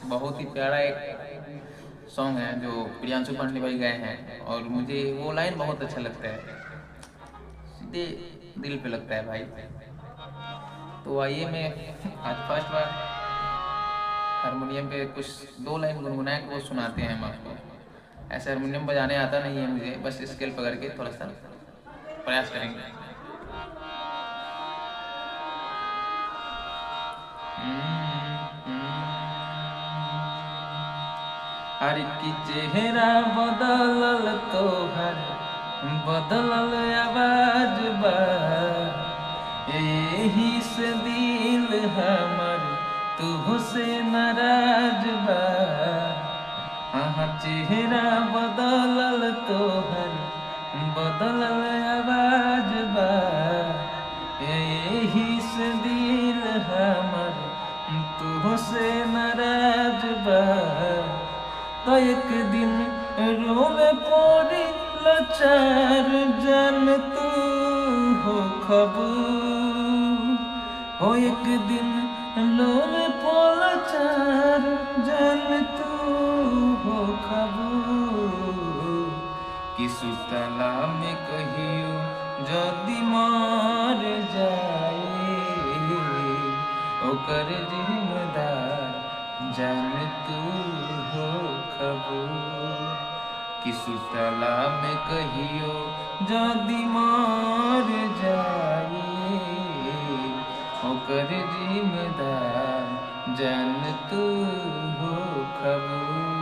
बहुत ही प्यारा एक सॉन्ग है जो प्रियांशु पांडे भाई गाए हैं, और मुझे वो लाइन बहुत अच्छा लगता है, सीधे दिल पे लगता है भाई। तो आइए, मैं आज फर्स्ट बार हारमोनियम पे कुछ दो लाइन गुनगुनाए को सुनाते हैं हम आपको। ऐसे हारमोनियम बजाने आता नहीं है मुझे, बस स्केल पकड़ के थोड़ा सा प्रयास करेंगे। हर की चेहरा बदलल तोहर, बदलल आवाज बा, यही से दिल हमर तुहसे नाराज बा। हाँ, चेहरा बदलल तोहर, बदलल आवाज बा, यही से दिल हमर तुहसे नाराज बा। तो एक दिन रोवे पड़ी लाचार जान तू हो खबू, हो एक दिन रोवे पड़ी लाचार जान तू हो खबू। कि सुतला में कहियो जदि मर जाए, ओकर जिम्मेदार जान तू हो खबू। कि सुतला में कहियो जदि मर जाए, ओकर जिम्मेदार जान तू हो खबू।